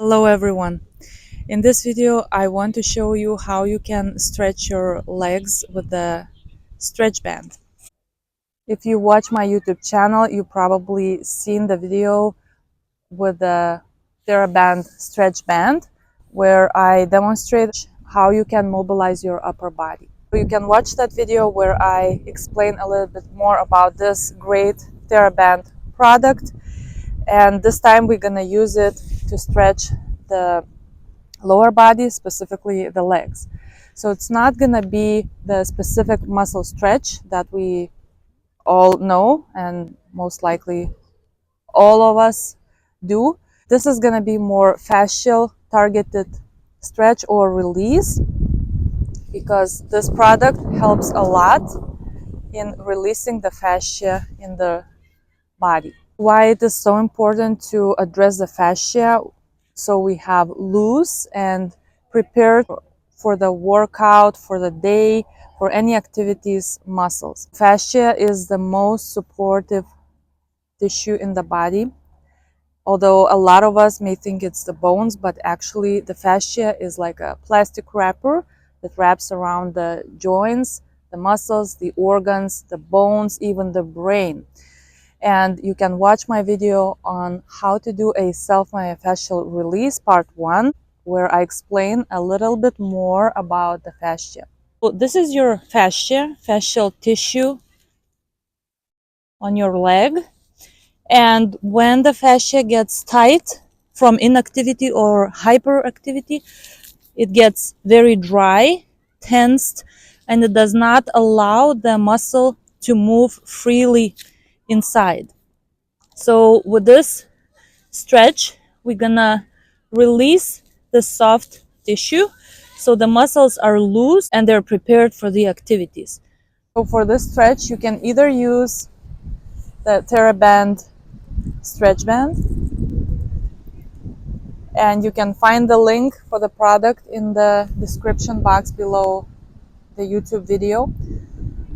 Hello everyone. In this video I want to show you how you can stretch your legs with the stretch band. If you watch my YouTube channel, you probably seen the video with the Thera band stretch band where I demonstrate how you can mobilize your upper body. You can watch that video where I explain a little bit more about this great Thera band product, and this time we're gonna use it to stretch the lower body, specifically the legs. So it's not gonna be the specific muscle stretch that we all know and most likely all of us do. This is gonna be more fascial targeted stretch or release, because this product helps a lot in releasing the fascia in the body. Why it is so important to address the fascia so we have loose and prepared for the workout, for the day, for any activities muscles. Fascia is the most supportive tissue in the body, although a lot of us may think it's the bones, but actually the fascia is like a plastic wrapper that wraps around the joints, the muscles, the organs, the bones, even the brain. And you can watch my video on how to do a self-myofascial release part 1, where I explain a little bit more about the fascia. So this is your fascia, fascial tissue on your leg. And when the fascia gets tight from inactivity or hyperactivity, it gets very dry, tensed, and it does not allow the muscle to move freely inside. So with this stretch, we're gonna release the soft tissue so the muscles are loose and they're prepared for the activities. So for this stretch, you can either use the Thera band stretch band, and you can find the link for the product in the description box below the YouTube video.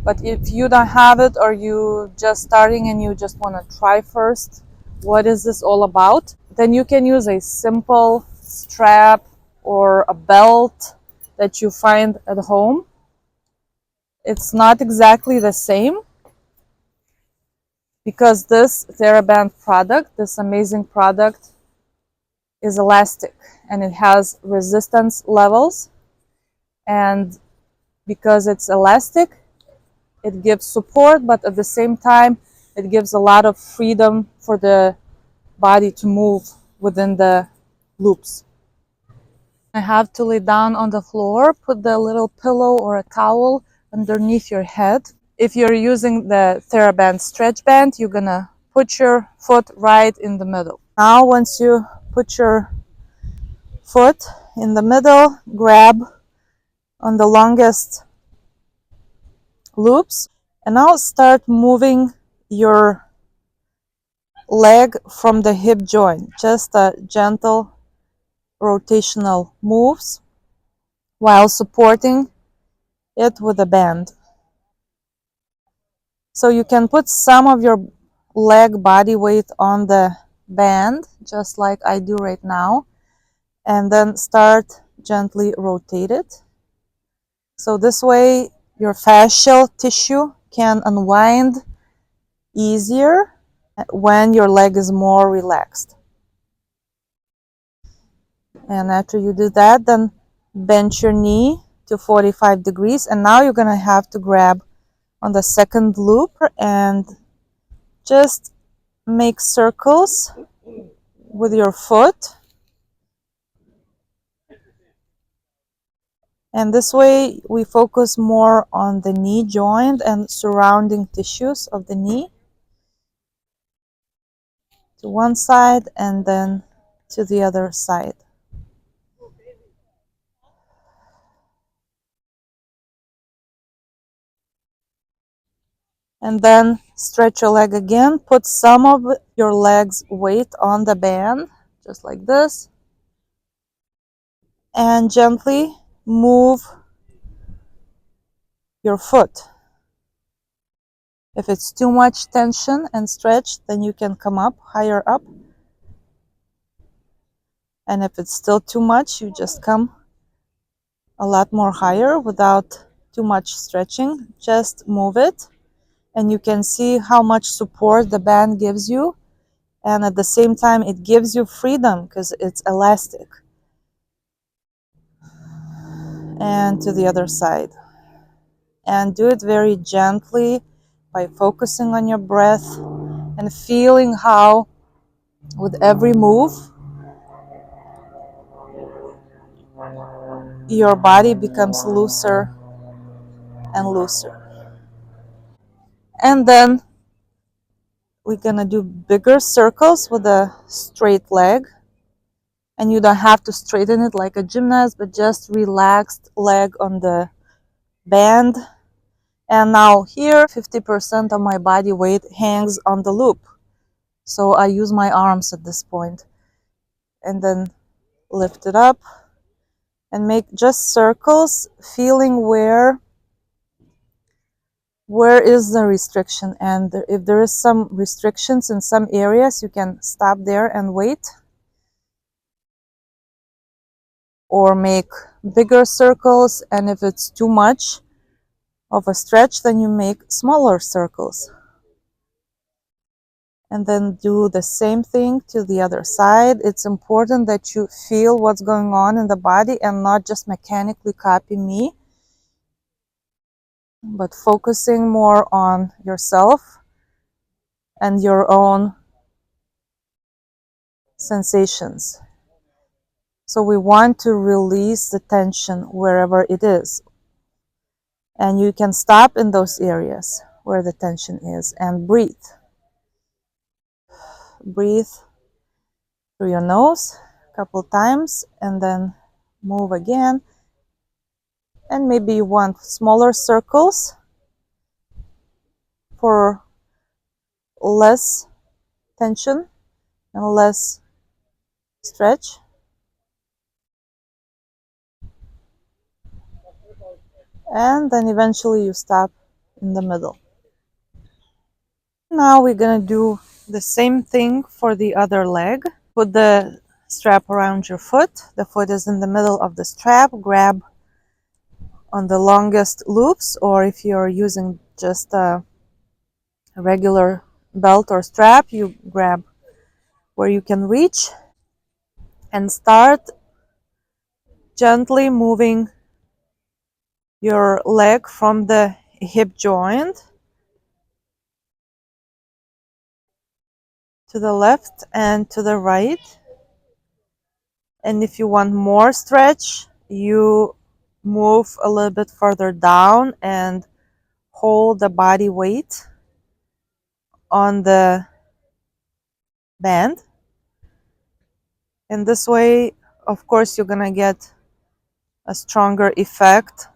But if you don't have it, or you just starting and you just want to try first what is this all about, then you can use a simple strap or a belt that you find at home. It's not exactly the same, because this TheraBand product, this amazing product, is elastic and it has resistance levels, and because it's elastic, it gives support, but at the same time it gives a lot of freedom for the body to move within the loops. I have to lay down on the floor, put the little pillow or a towel underneath your head. If you're using the TheraBand stretch band, you're gonna put your foot right in the middle. Now once you put your foot in the middle, grab on the longest loops, and now start moving your leg from the hip joint, just a gentle rotational moves while supporting it with a band. So you can put some of your leg body weight on the band, just like I do right now, and then start gently rotate it. So this way your fascial tissue can unwind easier when your leg is more relaxed. And after you do that, then bend your knee to 45 degrees, and now you're gonna have to grab on the second loop and just make circles with your foot. And this way we focus more on the knee joint and surrounding tissues of the knee, to one side and then to the other side. And then stretch your leg again. Put some of your leg's weight on the band, just like this, and gently move your foot. If it's too much tension and stretch, then you can come up, higher up. And if it's still too much, you just come a lot more higher without too much stretching. Just move it, and you can see how much support the band gives you. And at the same time, it gives you freedom because it's elastic. And to the other side. And do it very gently by focusing on your breath and feeling how, with every move, your body becomes looser and looser. And then we're gonna do bigger circles with a straight leg. And you don't have to straighten it like a gymnast, but just relaxed leg on the band. And now here, 50% of my body weight hangs on the loop. So I use my arms at this point. And then lift it up and make just circles, feeling where is the restriction. And if there is some restrictions in some areas, you can stop there and wait, or make bigger circles. And if it's too much of a stretch, then you make smaller circles. And then do the same thing to the other side. It's important that you feel what's going on in the body and not just mechanically copy me, but focusing more on yourself and your own sensations. So we want to release the tension wherever it is. And you can stop in those areas where the tension is and breathe. Breathe through your nose a couple times and then move again. And maybe you want smaller circles for less tension and less stretch. And then eventually you stop in the middle. Now we're gonna do the same thing for the other leg. Put the strap around your foot. The foot is in the middle of the strap. Grab on the longest loops, or if you're using just a regular belt or strap, you grab where you can reach and start gently moving your leg from the hip joint to the left and to the right. And if you want more stretch, you move a little bit further down and hold the body weight on the band. And this way, of course, you're gonna get a stronger effect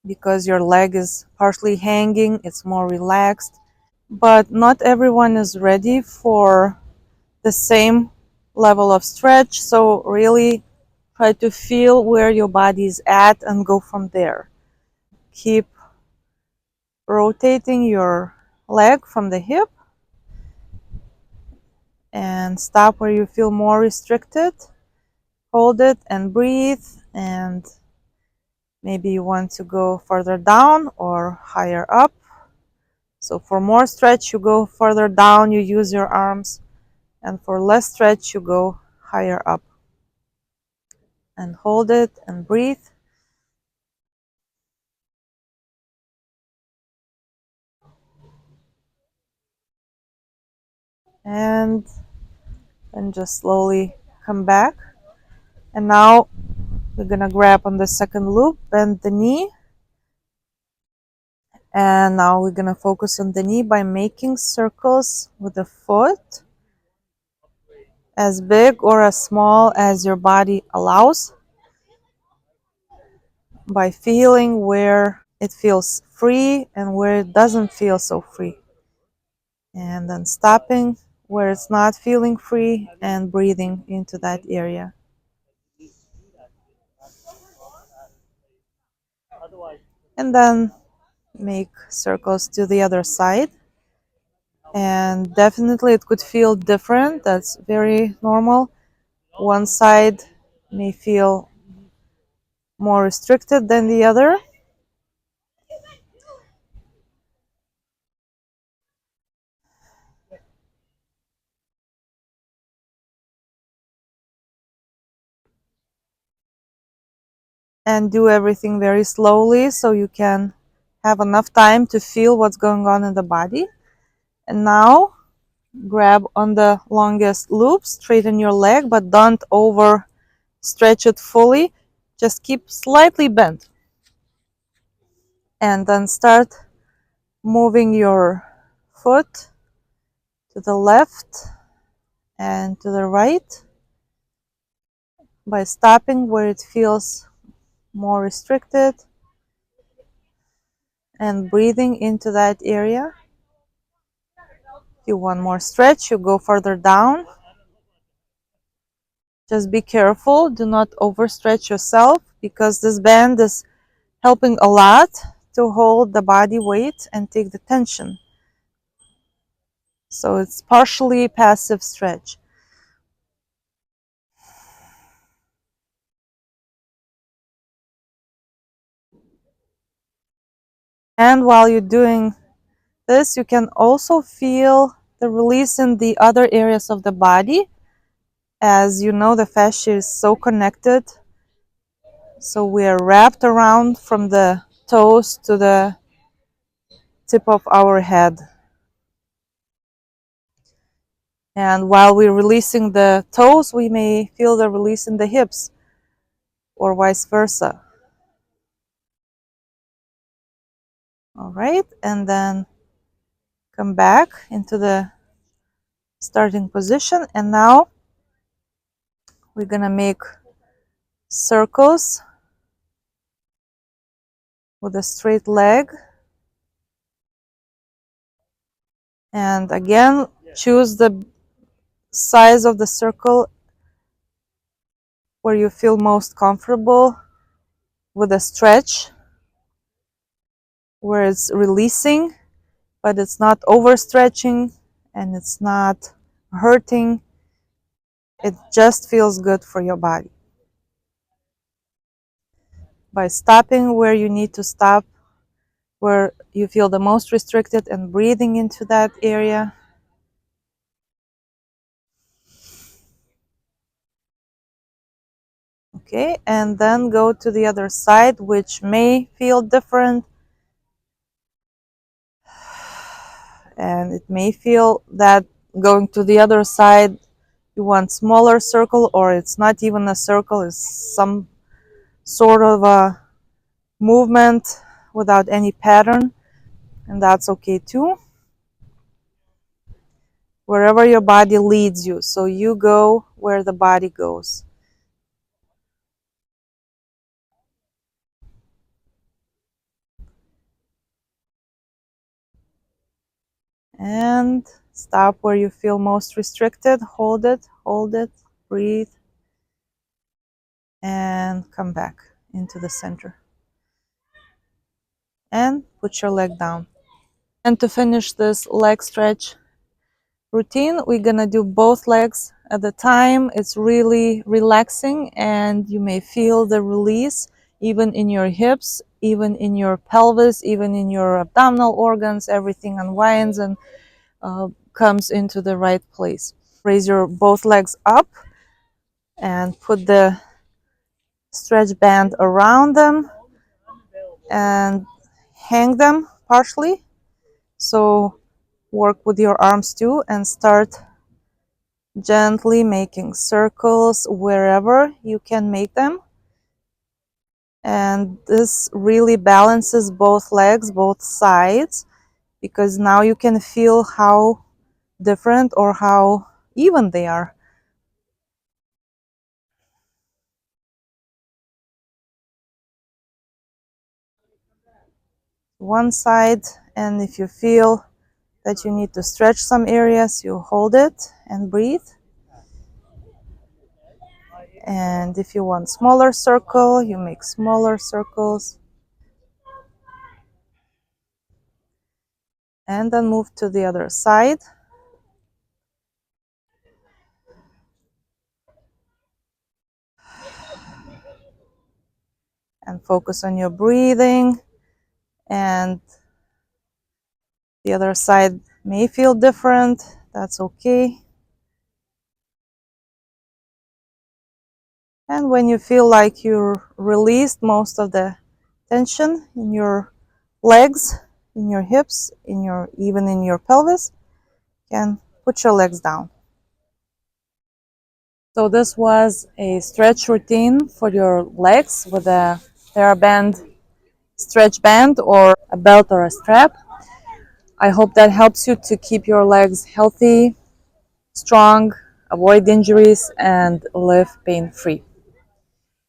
because your leg is partially hanging, it's more relaxed. But not everyone is ready for the same level of stretch, so really try to feel where your body is at and go from there. Keep rotating your leg from the hip and stop where you feel more restricted. Hold it and breathe, and maybe you want to go further down or higher up. So for more stretch, you go further down, you use your arms, and for less stretch, you go higher up. And hold it and breathe. And then just slowly come back. And now we're gonna grab on the second loop, bend the knee. And now we're gonna focus on the knee by making circles with the foot, as big or as small as your body allows, by feeling where it feels free and where it doesn't feel so free. And then stopping where it's not feeling free and breathing into that area. And then make circles to the other side. And definitely it could feel different. That's very normal. One side may feel more restricted than the other. And do everything very slowly so you can have enough time to feel what's going on in the body. And now grab on the longest loop, straighten your leg, but don't over stretch it fully. Just keep slightly bent. And then start moving your foot to the left and to the right by stopping where it feels more restricted and breathing into that area. If you want more stretch, you go further down. Just be careful, do not overstretch yourself, because this band is helping a lot to hold the body weight and take the tension. So it's partially passive stretch. And while you're doing this, you can also feel the release in the other areas of the body. As you know, the fascia is so connected. So we are wrapped around from the toes to the tip of our head. And while we're releasing the toes, we may feel the release in the hips or vice versa. All right, and then come back into the starting position. And now we're gonna make circles with a straight leg. And again, choose the size of the circle where you feel most comfortable with a stretch, where it's releasing, but it's not overstretching and it's not hurting. It just feels good for your body. By stopping where you need to stop, where you feel the most restricted, and breathing into that area. Okay, and then go to the other side, which may feel different. And it may feel that going to the other side, you want smaller circle, or it's not even a circle, it's some sort of a movement without any pattern, and that's okay too. Wherever your body leads you, so you go where the body goes. And stop where you feel most restricted. Hold it, breathe, and come back into the center. And put your leg down. And to finish this leg stretch routine, we're gonna do both legs at a time. It's really relaxing, and you may feel the release even in your hips, even in your pelvis, even in your abdominal organs. Everything unwinds and comes into the right place. Raise your both legs up and put the stretch band around them and hang them partially. So work with your arms too and start gently making circles wherever you can make them. And this really balances both legs, both sides, because now you can feel how different or how even they are. One side, and if you feel that you need to stretch some areas, you hold it and breathe. And if you want smaller circle, you make smaller circles. And then move to the other side. and focus on your breathing. And the other side may feel different. That's okay. And when you feel like you released most of the tension in your legs, in your hips, even in your pelvis, you can put your legs down. So this was a stretch routine for your legs with a TheraBand stretch band or a belt or a strap. I hope that helps you to keep your legs healthy, strong, avoid injuries, and live pain-free.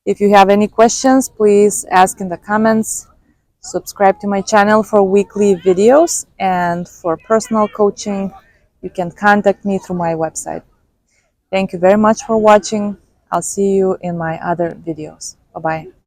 If you have any questions, please ask in the comments. Subscribe to my channel for weekly videos, and for personal coaching, you can contact me through my website. Thank you very much for watching. I'll see you in my other videos. Bye-bye.